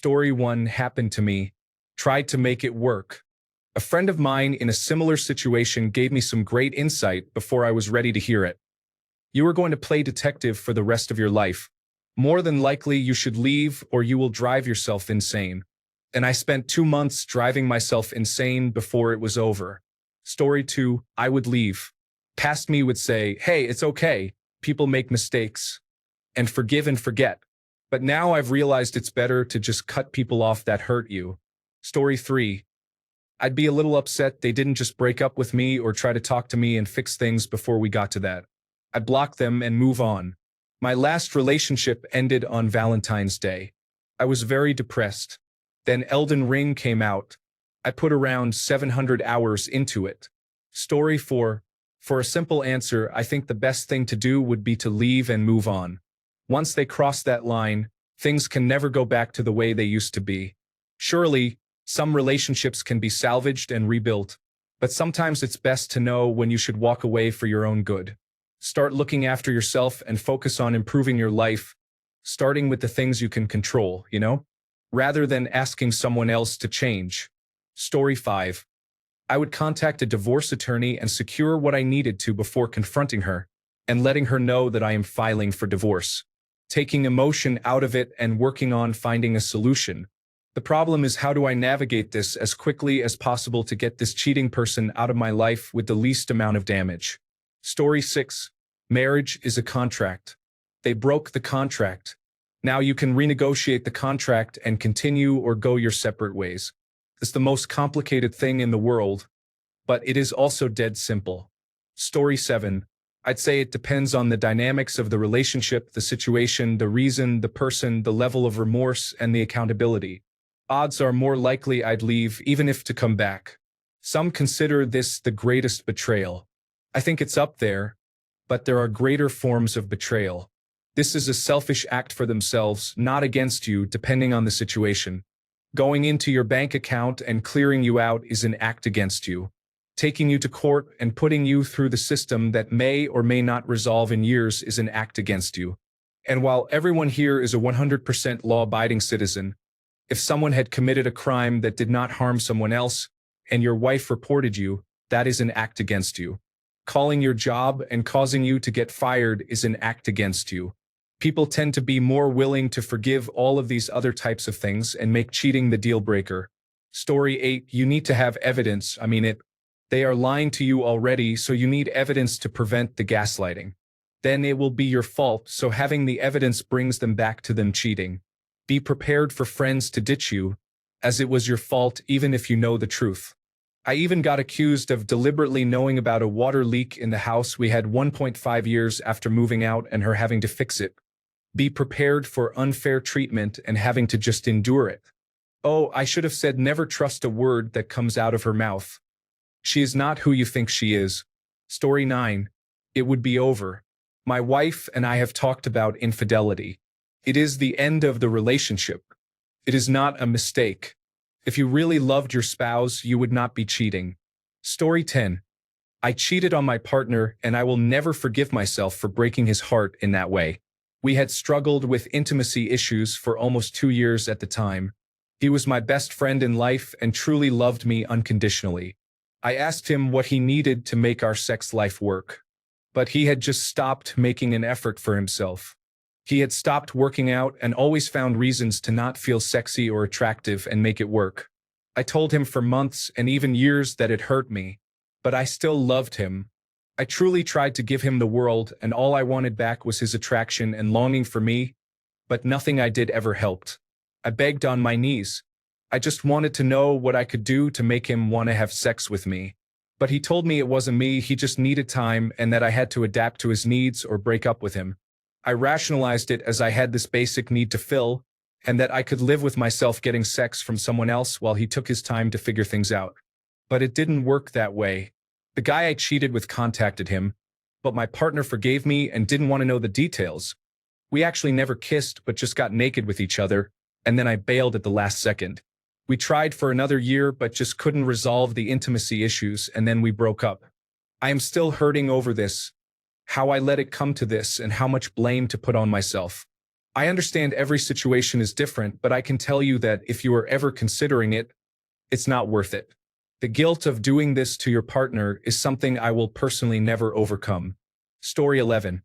Story 1 happened to me. Tried to make it work. A friend of mine in a similar situation gave me some great insight before I was ready to hear it. You are going to play detective for the rest of your life. More than likely you should leave or you will drive yourself insane. And I spent 2 months driving myself insane before it was over. Story 2, I would leave. Past me would say, hey, it's okay. People make mistakes. And forgive and forget. But now I've realized it's better to just cut people off that hurt you. Story 3, I'd be a little upset they didn't just break up with me or try to talk to me and fix things before we got to that. I'd block them and move on. My last relationship ended on Valentine's Day. I was very depressed. Then Elden Ring came out. I put around 700 hours into it. Story 4, for a simple answer, I think the best thing to do would be to leave and move on. Once they cross that line, things can never go back to the way they used to be. Surely, some relationships can be salvaged and rebuilt, but sometimes it's best to know when you should walk away for your own good. Start looking after yourself and focus on improving your life, starting with the things you can control, rather than asking someone else to change. Story 5. I would contact a divorce attorney and secure what I needed to before confronting her and letting her know that I am filing for divorce, taking emotion out of it and working on finding a solution. The problem is, how do I navigate this as quickly as possible to get this cheating person out of my life with the least amount of damage? Story 6. Marriage is a contract. They broke the contract. Now you can renegotiate the contract and continue or go your separate ways. It's the most complicated thing in the world, but it is also dead simple. Story 7. I'd say it depends on the dynamics of the relationship, the situation, the reason, the person, the level of remorse, and the accountability. Odds are more likely I'd leave even if to come back. Some consider this the greatest betrayal. I think it's up there, but there are greater forms of betrayal. This is a selfish act for themselves, not against you, depending on the situation. Going into your bank account and clearing you out is an act against you. Taking you to court and putting you through the system that may or may not resolve in years is an act against you. And while everyone here is a 100% law-abiding citizen, if someone had committed a crime that did not harm someone else, and your wife reported you, that is an act against you. Calling your job and causing you to get fired is an act against you. People tend to be more willing to forgive all of these other types of things and make cheating the deal breaker. Story 8, you need to have evidence. They are lying to you already, so you need evidence to prevent the gaslighting. Then it will be your fault, so having the evidence brings them back to them cheating. Be prepared for friends to ditch you, as it was your fault even if you know the truth. I even got accused of deliberately knowing about a water leak in the house we had 1.5 years after moving out and her having to fix it. Be prepared for unfair treatment and having to just endure it. Oh, I should have said never trust a word that comes out of her mouth. She is not who you think she is. Story 9. It would be over. My wife and I have talked about infidelity. It is the end of the relationship. It is not a mistake. If you really loved your spouse, you would not be cheating. Story 10. I cheated on my partner and I will never forgive myself for breaking his heart in that way. We had struggled with intimacy issues for almost 2 years at the time. He was my best friend in life and truly loved me unconditionally. I asked him what he needed to make our sex life work. But he had just stopped making an effort for himself. He had stopped working out and always found reasons to not feel sexy or attractive and make it work. I told him for months and even years that it hurt me, but I still loved him. I truly tried to give him the world, and all I wanted back was his attraction and longing for me, but nothing I did ever helped. I begged on my knees. I just wanted to know what I could do to make him want to have sex with me. But he told me it wasn't me, he just needed time and that I had to adapt to his needs or break up with him. I rationalized it as I had this basic need to fill, and that I could live with myself getting sex from someone else while he took his time to figure things out. But it didn't work that way. The guy I cheated with contacted him, but my partner forgave me and didn't want to know the details. We actually never kissed, but just got naked with each other, and then I bailed at the last second. We tried for another year, but just couldn't resolve the intimacy issues, and then we broke up. I am still hurting over this. How I let it come to this and how much blame to put on myself. I understand every situation is different, but I can tell you that if you are ever considering it, it's not worth it. The guilt of doing this to your partner is something I will personally never overcome. Story 11.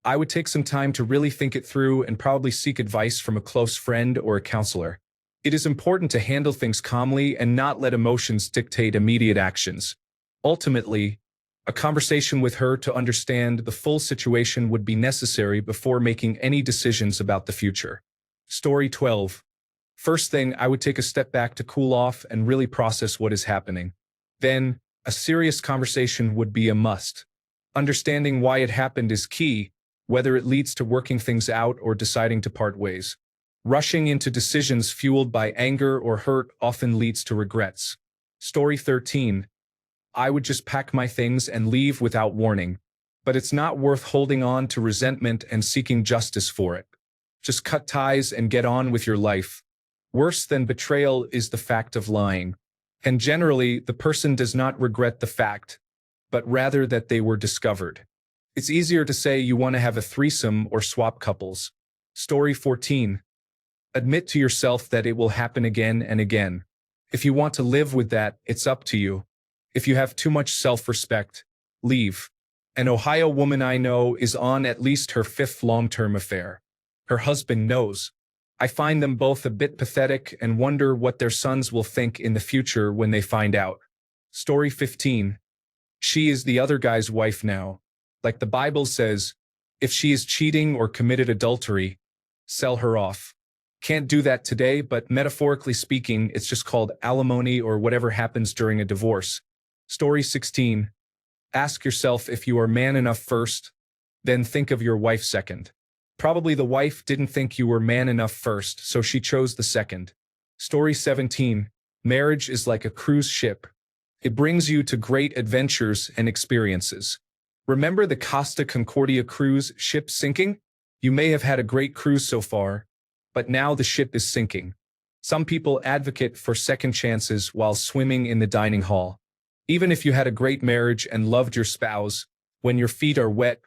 I would take some time to really think it through and probably seek advice from a close friend or a counselor. It is important to handle things calmly and not let emotions dictate immediate actions. Ultimately, a conversation with her to understand the full situation would be necessary before making any decisions about the future. Story 12. First thing, I would take a step back to cool off and really process what is happening. Then, a serious conversation would be a must. Understanding why it happened is key, whether it leads to working things out or deciding to part ways. Rushing into decisions fueled by anger or hurt often leads to regrets. Story 13. I would just pack my things and leave without warning. But it's not worth holding on to resentment and seeking justice for it. Just cut ties and get on with your life. Worse than betrayal is the fact of lying. And generally, the person does not regret the fact, but rather that they were discovered. It's easier to say you want to have a threesome or swap couples. Story 14. Admit to yourself that it will happen again and again. If you want to live with that, it's up to you. If you have too much self-respect, leave. An Ohio woman I know is on at least her 5th long-term affair. Her husband knows. I find them both a bit pathetic and wonder what their sons will think in the future when they find out. Story 15. She is the other guy's wife now. Like the Bible says, if she is cheating or committed adultery, sell her off. Can't do that today, but metaphorically speaking, it's just called alimony or whatever happens during a divorce. Story 16. Ask yourself if you are man enough first, then think of your wife second. Probably the wife didn't think you were man enough first, so she chose the second. Story 17. Marriage is like a cruise ship. It brings you to great adventures and experiences. Remember the Costa Concordia cruise ship sinking? You may have had a great cruise so far, but now the ship is sinking. Some people advocate for second chances while swimming in the dining hall. Even if you had a great marriage and loved your spouse, when your feet are wet,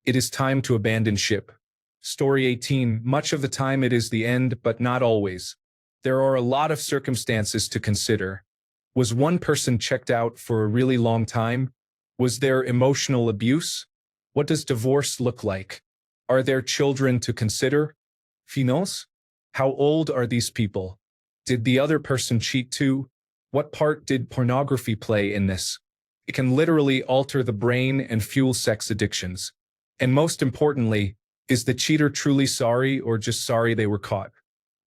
it is time to abandon ship. Story 18. Much of the time it is the end, but not always. There are a lot of circumstances to consider. Was one person checked out for a really long time? Was there emotional abuse? What does divorce look like? Are there children to consider? Finals? How old are these people? Did the other person cheat too? What part did pornography play in this? It can literally alter the brain and fuel sex addictions. And most importantly, is the cheater truly sorry or just sorry they were caught?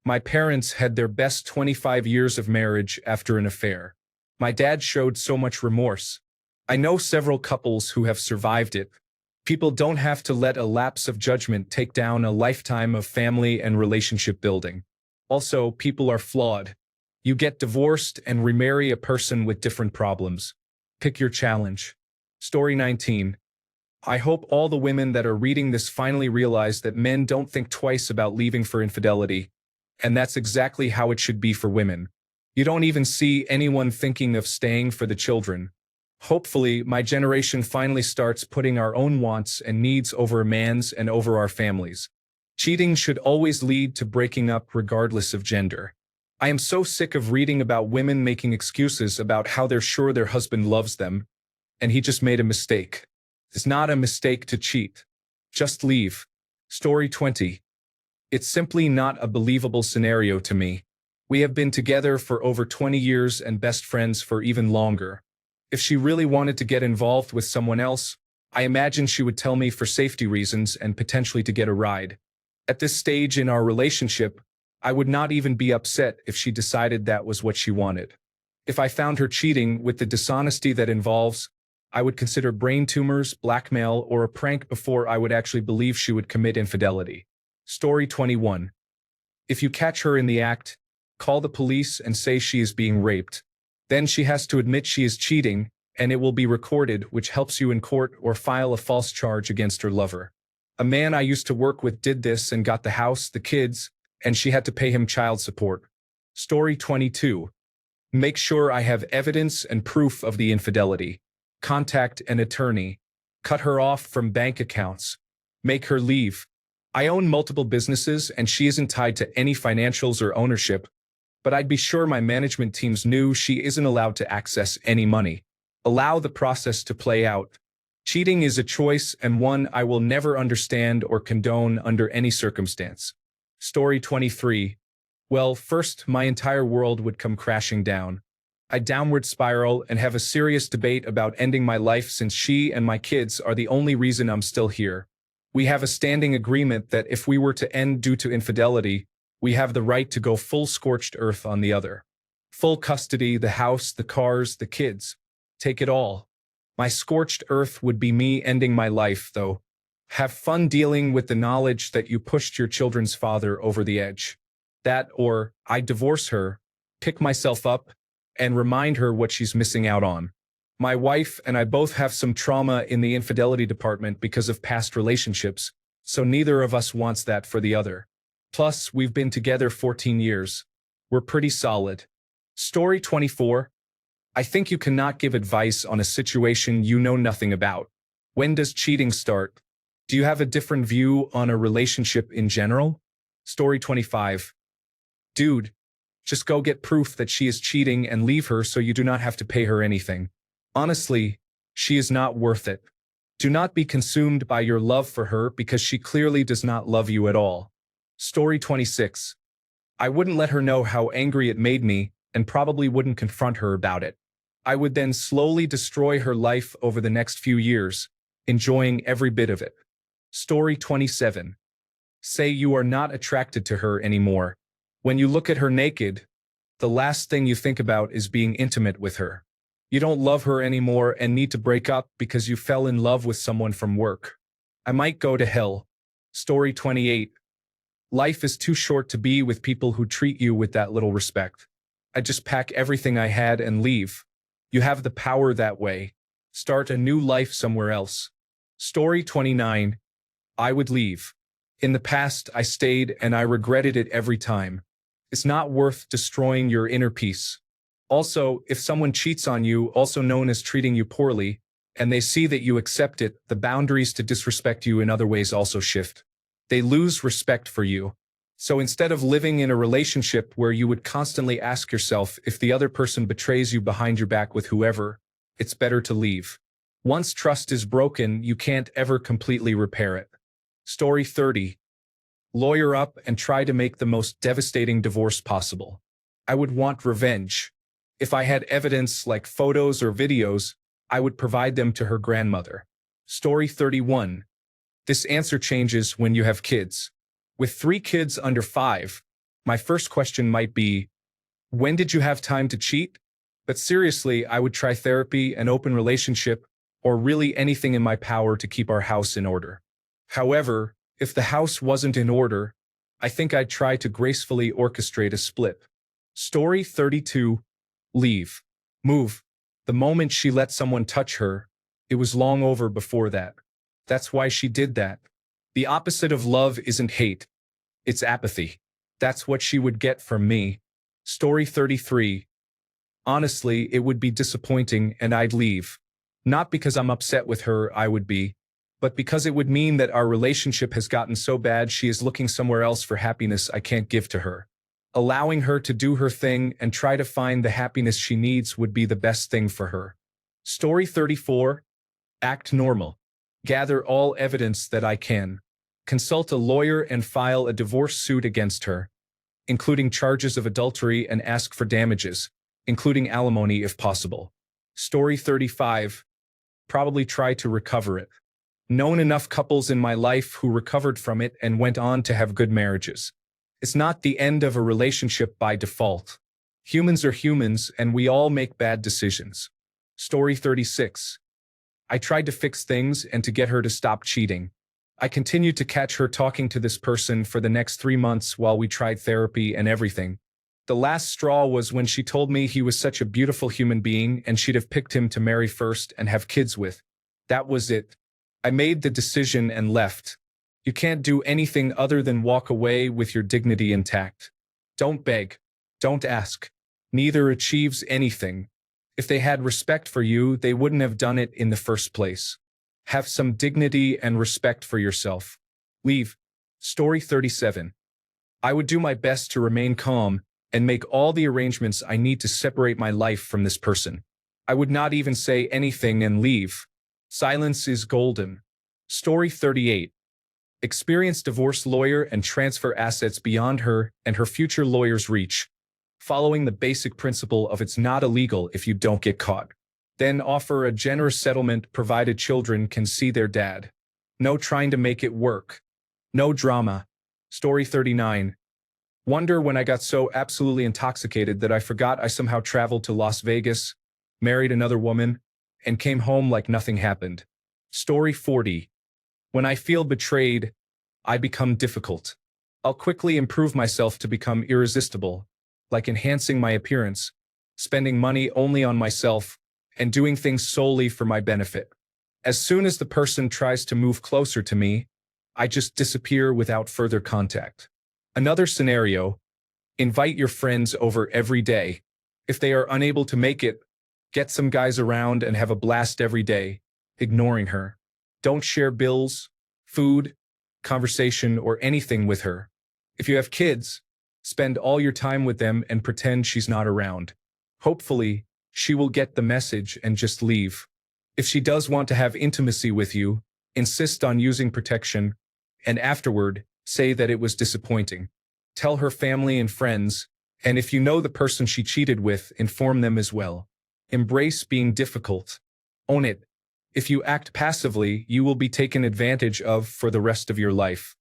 My parents had their best 25 years of marriage after an affair. My dad showed so much remorse. I know several couples who have survived it. People don't have to let a lapse of judgment take down a lifetime of family and relationship building. Also, people are flawed. You get divorced and remarry a person with different problems. Pick your challenge. Story 19. I hope all the women that are reading this finally realize that men don't think twice about leaving for infidelity, and that's exactly how it should be for women. You don't even see anyone thinking of staying for the children. Hopefully, my generation finally starts putting our own wants and needs over a man's and over our families. Cheating should always lead to breaking up regardless of gender. I am so sick of reading about women making excuses about how they're sure their husband loves them, and he just made a mistake. It's not a mistake to cheat. Just leave. Story 20. It's simply not a believable scenario to me. We have been together for over 20 years and best friends for even longer. If she really wanted to get involved with someone else, I imagine she would tell me for safety reasons and potentially to get a ride. At this stage in our relationship, I would not even be upset if she decided that was what she wanted. If I found her cheating with the dishonesty that involves, I would consider brain tumors, blackmail, or a prank before I would actually believe she would commit infidelity. Story 21. If you catch her in the act, call the police and say she is being raped. Then she has to admit she is cheating, and it will be recorded, which helps you in court or file a false charge against her lover. A man I used to work with did this and got the house, the kids, and she had to pay him child support. Story 22. Make sure I have evidence and proof of the infidelity. Contact an attorney. Cut her off from bank accounts. Make her leave. I own multiple businesses and she isn't tied to any financials or ownership, but I'd be sure my management teams knew she isn't allowed to access any money. Allow the process to play out. Cheating is a choice and one I will never understand or condone under any circumstance. Story 23. Well, first, my entire world would come crashing down. I'd downward spiral and have a serious debate about ending my life since she and my kids are the only reason I'm still here. We have a standing agreement that if we were to end due to infidelity, we have the right to go full scorched earth on the other. Full custody, the house, the cars, the kids. Take it all. My scorched earth would be me ending my life, though. Have fun dealing with the knowledge that you pushed your children's father over the edge. That or I divorce her, pick myself up, and remind her what she's missing out on. My wife and I both have some trauma in the infidelity department because of past relationships, so neither of us wants that for the other. Plus, we've been together 14 years. We're pretty solid. Story 24. I think you cannot give advice on a situation you know nothing about. When does cheating start? Do you have a different view on a relationship in general? Story 25. Dude, just go get proof that she is cheating and leave her so you do not have to pay her anything. Honestly, she is not worth it. Do not be consumed by your love for her because she clearly does not love you at all. Story 26. I wouldn't let her know how angry it made me and probably wouldn't confront her about it. I would then slowly destroy her life over the next few years, enjoying every bit of it. Story 27. Say you are not attracted to her anymore. When you look at her naked, the last thing you think about is being intimate with her. You don't love her anymore and need to break up because you fell in love with someone from work. I might go to hell. Story 28. Life is too short to be with people who treat you with that little respect. I just pack everything I had and leave. You have the power that way. Start a new life somewhere else. Story 29. I would leave. In the past, I stayed and I regretted it every time. It's not worth destroying your inner peace. Also, if someone cheats on you, also known as treating you poorly, and they see that you accept it, the boundaries to disrespect you in other ways also shift. They lose respect for you. So instead of living in a relationship where you would constantly ask yourself if the other person betrays you behind your back with whoever, it's better to leave. Once trust is broken, you can't ever completely repair it. Story 30. Lawyer up and try to make the most devastating divorce possible. I would want revenge. If I had evidence like photos or videos, I would provide them to her grandmother. Story 31. This answer changes when you have kids. With 3 kids under 5, my first question might be, when did you have time to cheat? But seriously, I would try therapy, an open relationship, or really anything in my power to keep our house in order. However, if the house wasn't in order, I think I'd try to gracefully orchestrate a split. Story 32. Leave. Move. The moment she let someone touch her, it was long over before that. That's why she did that. The opposite of love isn't hate. It's apathy. That's what she would get from me. Story 33. Honestly, it would be disappointing and I'd leave. Not because I'm upset with her, I would be, but because it would mean that our relationship has gotten so bad she is looking somewhere else for happiness I can't give to her. Allowing her to do her thing and try to find the happiness she needs would be the best thing for her. Story 34. Act normal. Gather all evidence that I can. Consult a lawyer and file a divorce suit against her, including charges of adultery, and ask for damages, including alimony if possible. Story 35. Probably try to recover it. Known enough couples in my life who recovered from it and went on to have good marriages. It's not the end of a relationship by default. Humans are humans and we all make bad decisions. Story 36. I tried to fix things and to get her to stop cheating. I continued to catch her talking to this person for the next 3 months while we tried therapy and everything. The last straw was when she told me he was such a beautiful human being and she'd have picked him to marry first and have kids with. That was it. I made the decision and left. You can't do anything other than walk away with your dignity intact. Don't beg. Don't ask. Neither achieves anything. If they had respect for you, they wouldn't have done it in the first place. Have some dignity and respect for yourself. Leave. Story 37. I would do my best to remain calm and make all the arrangements I need to separate my life from this person. I would not even say anything and leave. Silence is golden. Story 38. Experienced divorce lawyer and transfer assets beyond her and her future lawyer's reach, following the basic principle of it's not illegal if you don't get caught. Then offer a generous settlement provided children can see their dad. No trying to make it work. No drama. Story 39. Wonder when I got so absolutely intoxicated that I forgot I somehow traveled to Las Vegas, married another woman, and came home like nothing happened. Story 40. When I feel betrayed, I become difficult. I'll quickly improve myself to become irresistible, like enhancing my appearance, spending money only on myself, and doing things solely for my benefit. As soon as the person tries to move closer to me, I just disappear without further contact. Another scenario, invite your friends over every day. If they are unable to make it, get some guys around and have a blast every day, ignoring her. Don't share bills, food, conversation, or anything with her. If you have kids, spend all your time with them and pretend she's not around. Hopefully, she will get the message and just leave. If she does want to have intimacy with you, insist on using protection, and afterward, say that it was disappointing. Tell her family and friends, and if you know the person she cheated with, inform them as well. Embrace being difficult. Own it. If you act passively, you will be taken advantage of for the rest of your life.